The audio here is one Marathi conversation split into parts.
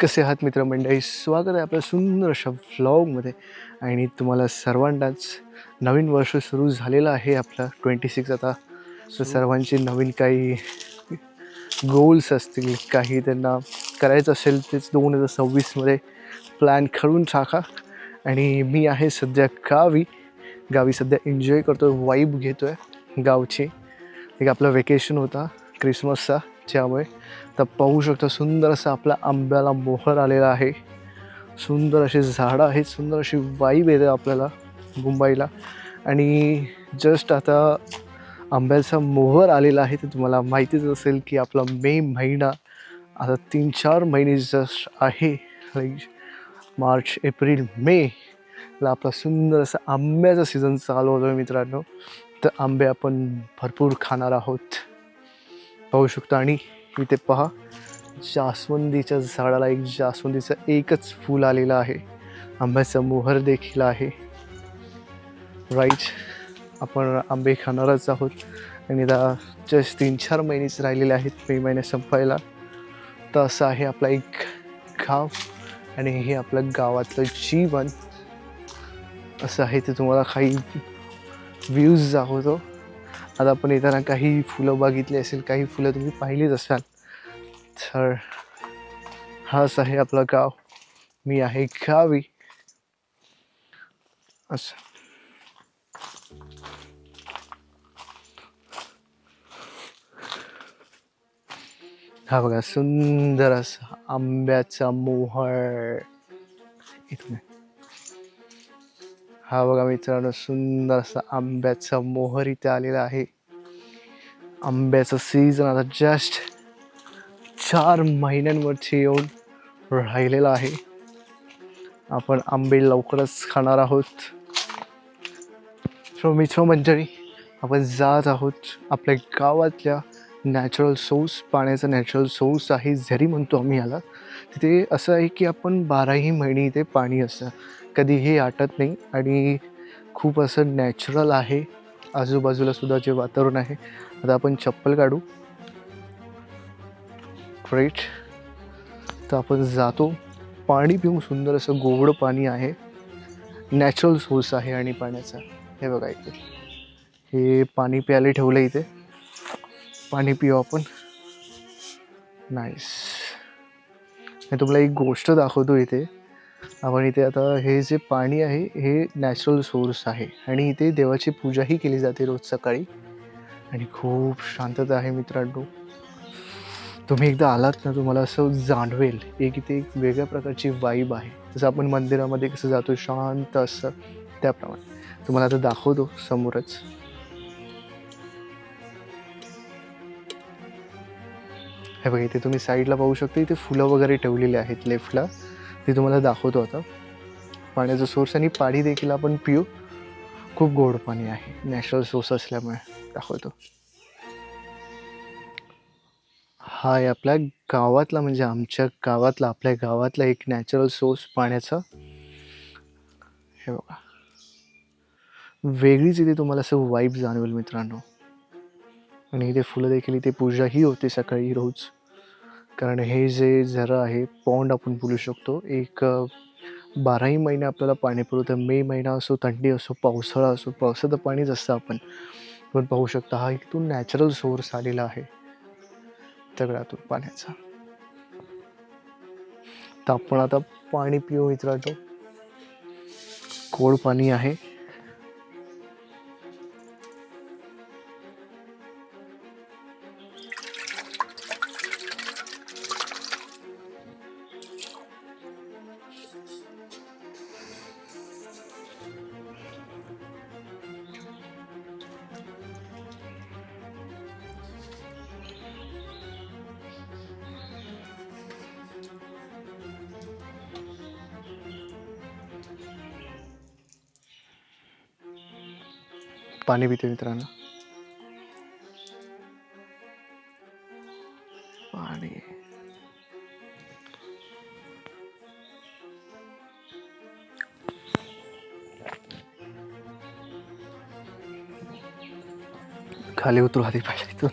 कसे आहात मित्रमंडळी? स्वागत आहे आपल्या सुंदर अशा व्लॉगमध्ये. आणि तुम्हाला सर्वांनाच नवीन वर्ष सुरू झालेलं आहे आपलं 26 आता. तर सर्वांचे नवीन काही गोल्स असतील, काही त्यांना करायचं असेल तेच 2026मध्ये प्लॅन करून टाका. आणि मी आहे सध्या गावी सध्या एन्जॉय करतो आहे, वाईब घेतो आहे गावची. एक आपला वेकेशन होता क्रिसमसचा, त्यामुळे तर पाहू शकता सुंदर असा आपला आंब्याला मोहर आलेला आहे. सुंदर अशी झाडं आहेत, सुंदर अशी वाईब येते आपल्याला मुंबईला. आणि जस्ट आता आंब्याचा मोहर आलेला आहे. तर तुम्हाला माहितीच असेल की आपला मे महिना आता 3-4 महिने जस्ट आहे. मार्च, एप्रिल, मेला आपला सुंदर असा आंब्याचा सीझन चालू होतो मित्रांनो. तर आंबे आपण भरपूर खाणार आहोत, पाहू शकता. आणि इथे पहा, जास्वंदीच्या झाडाला जास्वंदीचं एकच फूल आलेलं आहे. आंब्याचा मोहर देखील आहे. राईट, आपण आंबे खाणारच आहोत. आणि आता जस्ट 3-4 महिनेच राहिलेले आहेत मे महिन्यात संपायला. तर असं आहे आपला एक गाव, आणि हे आपलं गावातलं जीवन असं आहे. ते तुम्हाला काही व्ह्यूज दाखवतो. आता आपण येताना काही फुलं बघितली असेल, काही फुलं तुम्ही पाहिलीच असाल. तर हाच आहे आपलं गाव. मी आहे गावी. असं हा बघा, सुंदर असा आंब्याचा मोहर इथून. हा बघा मित्रांनो, सुंदर असा आंब्याचा मोहर इथे आलेला आहे. आंब्याचं सीझन आता जस्ट 4 महिन्यांवरती येऊन राहिलेला आहे. आपण आंबे लवकरच खाणार आहोत. सो मित्रमंडळी, आपण जात आहोत आपल्या गावातल्या नॅचरल सोर्स, पाण्याचा नॅचरल सोर्स आहे झरी म्हणतो आम्ही याला. तिथे असं आहे की आपण 12ही महिने इथे पाणी असतं, कधीही आटत नाही. आणि खूप असं नॅचरल आहे. आजूबाजूला सुद्धा जे वातावरण आहे. आता आपण चप्पल काढू. राईट, तर आपण जातो, पाणी पिऊन. सुंदर असं गोड पाणी आहे, नॅचरल सोर्स आहे आणि पाण्याचा. हे बघा, इथे हे पाणी प्यायला ठेवलं, इथे पाणी पिऊ आपण. नाईस. मी तुम्हाला एक गोष्ट दाखवतो. इथे आपण इथे आता हे जे पाणी आहे हे नॅचरल सोर्स आहे, आणि इथे देवाची पूजाही केली जाते रोज सकाळी. आणि खूप शांतता आहे मित्रांनो. तुम्ही एकदा आलात ना, तुम्हाला असं जाणवेल एक इथे एक वेगळ्या प्रकारची वाईब आहे. जसं आपण मंदिरामध्ये कसं जातो शांत असं, त्याप्रमाणे तुम्हाला आता दाखवतो समोरच. हे बघा, इथे तुम्ही साईडला पाहू शकता, इथे फुलं वगैरे ठेवलेली आहेत लेफ्टला. ते तुम्हाला दाखवतो आता पाण्याचा सोर्स. आणि पाणी देखील आपण पिऊ. खूप गोड पाणी आहे, नॅचरल सोर्स असल्यामुळे. दाखवतो. हा आहे आपल्या गावातला, म्हणजे आमच्या गावातला, आपल्या गावातला एक नॅचरल सोर्स पाण्याचा. हे बघा, वेगळीच इथे तुम्हाला असं वाईब जाणवेल मित्रांनो. आणि इथे फुलं देखील, इथे पूजाही होते सकाळी रोज. कारण हे जे झरं आहे, पॉन्ड आपण बोलू शकतो, एक 12ही महिने आपल्याला पाणी पुरवतं. मे महिना असो, थंडी असो, पावसाळा असो. पावसाचं पाणीच असतं आपण. पण पाहू शकता हा इथून नॅचरल सोर्स आलेला आहे दगडातून पाण्याचा. तर आपण आता पाणी पिऊ मित्रांनो. गोड पाणी आहे. पाणी पिते मित्रांनो. पाणी खाली उतरू आधी पाहिजे इथून.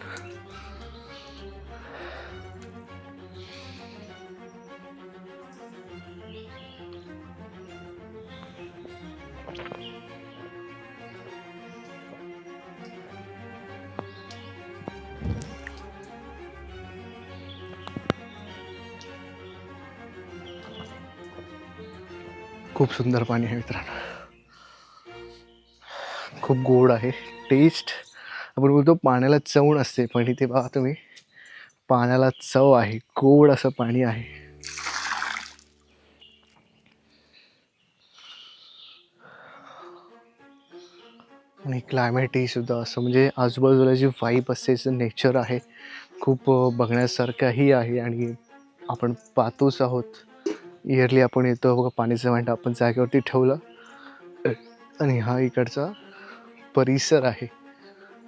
खूप सुंदर पाणी आहे मित्रांनो, खूप गोड आहे टेस्ट. आपण बोलतो पाण्याला चव नसते, पण इथे बघा तुम्ही, पाण्याला चव आहे, गोड असं पाणी आहे. आणि क्लायमेटही सुद्धा असं, म्हणजे आजूबाजूला जी वाईब असते, जे नेचर आहे, खूप बघण्यासारखंही आहे. आणि आपण पाहतोच आहोत, इयरली आपण येतो बघा, पाण्याचं भांडं आपण जागेवरती ठेवलं, आणि हा इकडचा परिसर आहे,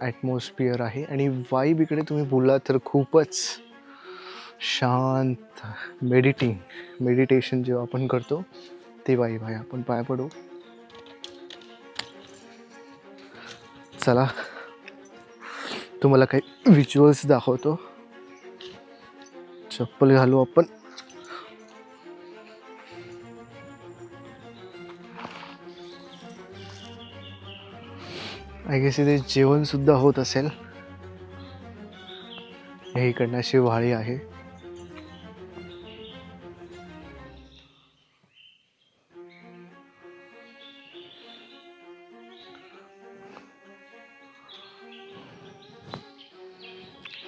ॲटमॉस्फिअर आहे. आणि वाईब इकडे तुम्ही बोललात तर खूपच शांत, मेडिटेशन जेव्हा आपण करतो ते वाईब आहे. आपण पाय पडू, चला तुम्हाला काही व्हिज्युअल्स दाखवतो. चप्पल घालू आपण. आय गेस इथे जेवण सुद्धा होत असेल. हे इकडनं अशी व्हाळी आहे.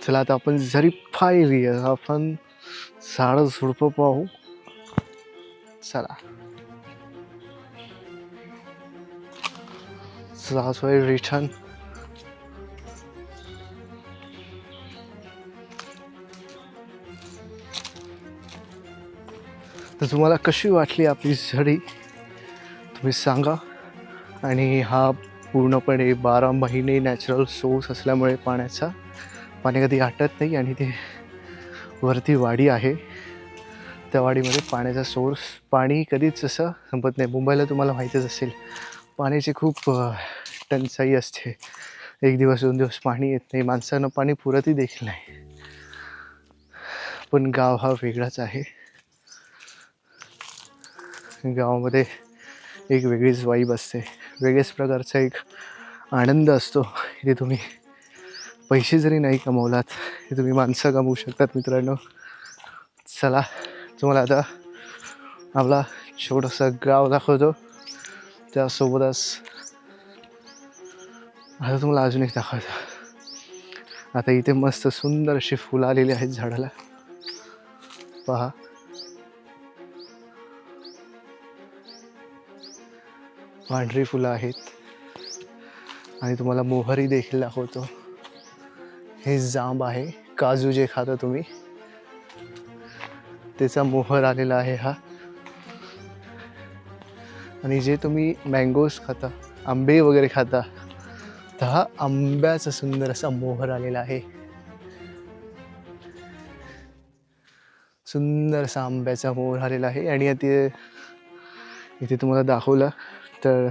चला आता आपण जरी पाहिली, आपण झाडं झुडपं पाहू. चला रिटर्न. तर तुम्हाला कशी वाटली आपली झडी तुम्ही सांगा. आणि हा पूर्णपणे 12 महिने नॅचरल सोर्स असल्यामुळे पाणी कधी आटत नाही. आणि ते वरती वाडी आहे, त्या वाडीमध्ये पाण्याचा सोर्स, पाणी कधीच असं संपत नाही. मुंबईला तुम्हाला माहीतच असेल, पाण्याची खूप टंचाई असते. 1 दिवस 2 दिवस पाणी येत नाही, माणसांना पाणी पुरतही देखील नाही. पण गाव हा वेगळाच आहे. गावामध्ये एक वेगळीच वाईब असते, वेगळ्याच प्रकारचा एक आनंद असतो. इथे तुम्ही पैसे जरी नाही कमवलात, हे तुम्ही माणसं कमवू शकतात मित्रांनो. चला तुम्हाला आता आपला छोटंसं गाव दाखवतो. त्यासोबतच आता तुम्हाला अजून एक दाखवतो. आता इथे मस्त सुंदर अशी फुलं आलेली आहेत झाडाला, पहा. पांढरी फुलं आहेत. आणि तुम्हाला मोहरी देखील दाखवतो. हे जांब आहे, काजू जे खाता तुम्ही त्याचा मोहर आलेला आहे हा. आणि जे तुम्ही मँगोज खाता, आंबे वगैरे खाता, तर हा आंब्याचा सुंदर असा मोहर आलेला आहे. सुंदर असा आंब्याचा मोहर आलेला आहे. आणि इथे तुम्हाला दाखवलं तर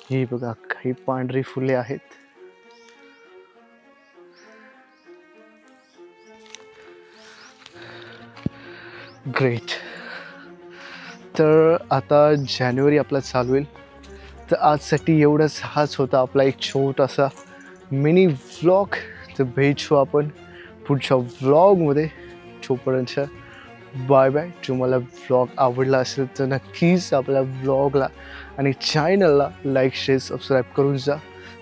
ही बघा, काही पांढरी फुले आहेत. ग्रेट. तर आता जानेवारी आपला चालू होईल, तर आजसाठी एवढंच. हाच होता आपला एक छोटासा मिनी व्लॉग. तर भेटू आपण पुढच्या व्लॉगमध्ये. तोपर्यंत बाय बाय. तुम्हाला व्लॉग आवडला असेल तर नक्कीच आपल्या व्लॉगला आणि चॅनलला लाईक, शेअर, सबस्क्राईब करून जा.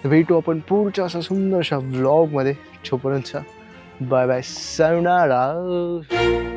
तर भेटू आपण पुढच्या अशा सुंदरशा व्लॉगमध्ये. तोपर्यंत बाय बाय. sayonara.